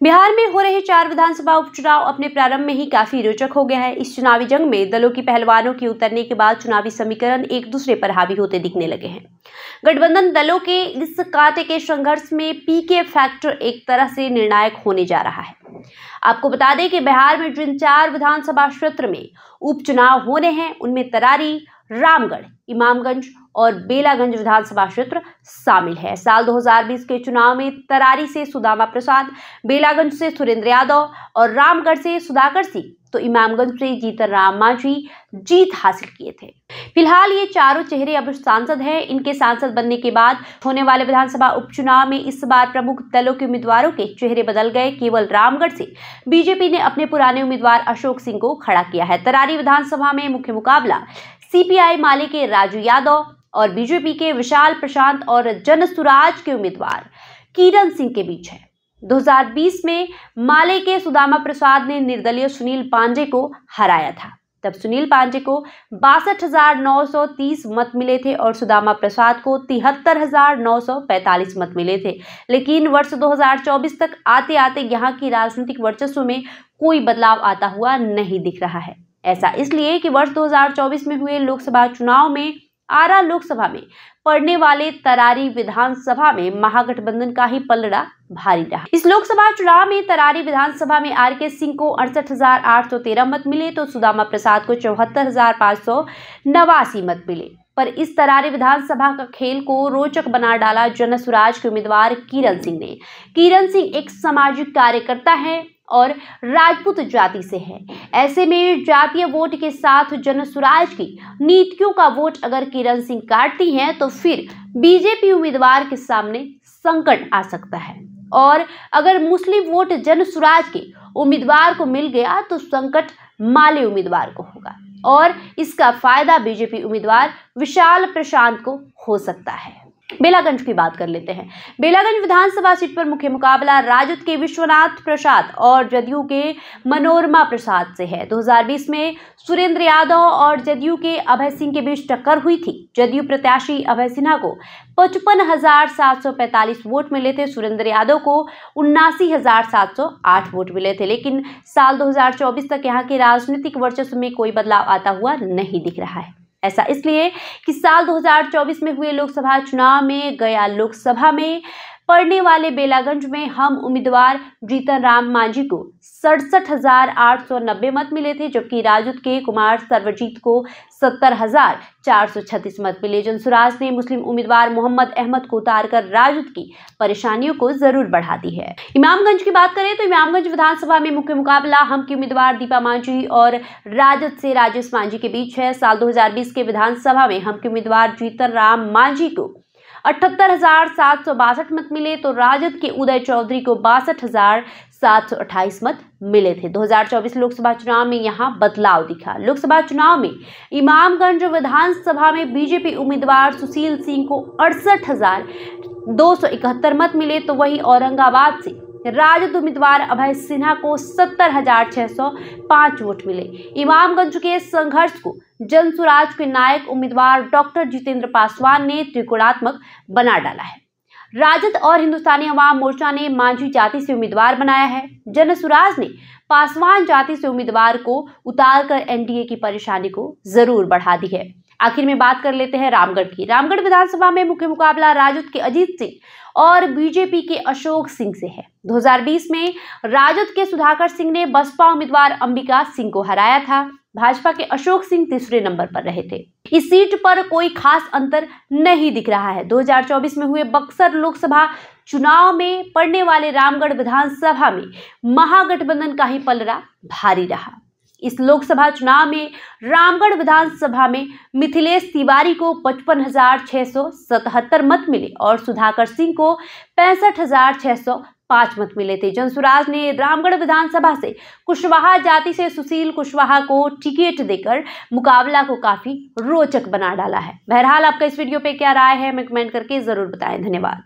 बिहार में हो रहे 4 विधानसभा उपचुनाव अपने प्रारंभ में ही काफी रोचक हो गया है। इस चुनावी जंग में दलों की पहलवानों के उतरने के बाद चुनावी समीकरण एक दूसरे पर हावी होते दिखने लगे हैं। गठबंधन दलों के इस कांटे के संघर्ष में पीके फैक्टर एक तरह से निर्णायक होने जा रहा है। आपको बता दें कि बिहार में जिन 4 विधानसभा क्षेत्र में उपचुनाव होने हैं उनमें तरारी, रामगढ़, इमामगंज और बेलागंज विधानसभा क्षेत्र शामिल है। साल 2020 के चुनाव में तरारी से सुदामा प्रसाद, बेलागंज से सुरेंद्र यादव और रामगढ़ से सुधाकर सिंह तो इमामगंज से जीतन राम मांझी जीत हासिल किए थे। फिलहाल ये चारों चेहरे अब सांसद हैं। इनके सांसद बनने के बाद होने वाले विधानसभा उपचुनाव में इस बार प्रमुख दलों के उम्मीदवारों के चेहरे बदल गए। केवल रामगढ़ से बीजेपी ने अपने पुराने उम्मीदवार अशोक सिंह को खड़ा किया है। तरारी विधानसभा में मुख्य मुकाबला सीपीआई माले के राजू यादव और बीजेपी के विशाल प्रशांत और जनसुराज के उम्मीदवार किरण सिंह के बीच है। 2020 में माले के सुदामा प्रसाद ने निर्दलीय सुनील पांडे को हराया था। तब सुनील पांडे को 62,930 मत मिले थे और सुदामा प्रसाद को 73,945 मत मिले थे। लेकिन वर्ष 2024 तक आते आते यहाँ की राजनीतिक वर्चस्व में कोई बदलाव आता हुआ नहीं दिख रहा है। ऐसा इसलिए कि वर्ष 2024 में हुए लोकसभा चुनाव में आरा लोकसभा में पड़ने वाले तरारी विधानसभा में महागठबंधन का ही पलड़ा भारी रहा। इस लोकसभा चुनाव में तरारी विधानसभा में आरके सिंह को 68,813 मत मिले तो सुदामा प्रसाद को 74,589 मत मिले। पर इस तरारी विधानसभा का खेल को रोचक बना डाला जनसुराज के उम्मीदवार किरण सिंह ने। किरण सिंह एक सामाजिक कार्यकर्ता है और राजपूत जाति से है। ऐसे में जातीय वोट के साथ जनसुराज की नीतियों का वोट अगर किरण सिंह काटती हैं तो फिर बीजेपी उम्मीदवार के सामने संकट आ सकता है और अगर मुस्लिम वोट जनसुराज के उम्मीदवार को मिल गया तो संकट माले उम्मीदवार को होगा और इसका फायदा बीजेपी उम्मीदवार विशाल प्रशांत को हो सकता है। बेलागंज की बात कर लेते हैं। बेलागंज विधानसभा सीट पर मुख्य मुकाबला राजद के विश्वनाथ प्रसाद और जदयू के मनोरमा प्रसाद से है। 2020 में सुरेंद्र यादव और जदयू के अभय सिंह के बीच टक्कर हुई थी। जदयू प्रत्याशी अभय सिन्हा को 55,745 वोट मिले थे। सुरेंद्र यादव को 79,708 वोट मिले थे। लेकिन साल 2024 तक यहाँ के राजनीतिक वर्चस्व में कोई बदलाव आता हुआ नहीं दिख रहा है। ऐसा इसलिए कि साल 2024 में हुए लोकसभा चुनाव में गया लोकसभा में पड़ने वाले बेलागंज में हम उम्मीदवार जीतन राम मांझी को 67,890 मत मिले थे जबकि राजद के कुमार सर्वजीत को 70,436 मत मिले। जनसुराज ने मुस्लिम उम्मीदवार मोहम्मद अहमद को उतारकर राजद की परेशानियों को जरूर बढ़ा दी है। इमामगंज की बात करें तो इमामगंज विधानसभा में मुख्य मुकाबला हम की उम्मीदवार दीपा मांझी और राजद से राजेश मांझी के बीच है। साल 2020 के विधानसभा में हम के उम्मीदवार जीतन राम मांझी को 78,762 मत मिले तो राजद के उदय चौधरी को 62,728 मत मिले थे। 2024 लोकसभा चुनाव में यहां बदलाव दिखा। लोकसभा चुनाव में इमामगंज विधानसभा में बीजेपी उम्मीदवार सुशील सिंह को 68,271 मत मिले तो वहीं औरंगाबाद से राजद उम्मीदवार अभय सिन्हा को 70,605 वोट मिले। इमामगंज के संघर्ष को जनसुराज के नायक उम्मीदवार डॉक्टर जितेंद्र पासवान ने त्रिकोणात्मक बना डाला है। राजद और हिंदुस्तानी अवाम मोर्चा ने मांझी जाति से उम्मीदवार बनाया है। जनसुराज ने पासवान जाति से उम्मीदवार को उतारकर एनडीए की परेशानी को जरूर बढ़ा दी है। आखिर में बात कर लेते हैं रामगढ़ की। रामगढ़ विधानसभा में मुख्य मुकाबला राजद के अजीत सिंह और बीजेपी के अशोक सिंह से है। 2020 में राजद के सुधाकर सिंह ने बसपा उम्मीदवार अंबिका सिंह को हराया था। भाजपा के अशोक सिंह तीसरे नंबर पर रहे थे। इस सीट पर कोई खास अंतर नहीं दिख रहा है। 2024 में हुए बक्सर लोकसभा चुनाव में पड़ने वाले रामगढ़ विधानसभा में महागठबंधन का ही पलड़ा भारी रहा। इस लोकसभा चुनाव में रामगढ़ विधानसभा में मिथिलेश तिवारी को 55,677 मत मिले और सुधाकर सिंह को 65,605 मत मिले थे। जनसुराज ने रामगढ़ विधानसभा से कुशवाहा जाति से सुशील कुशवाहा को टिकट देकर मुकाबला को काफी रोचक बना डाला है। बहरहाल आपका इस वीडियो पे क्या राय है हमें कमेंट करके जरूर बताएं। धन्यवाद।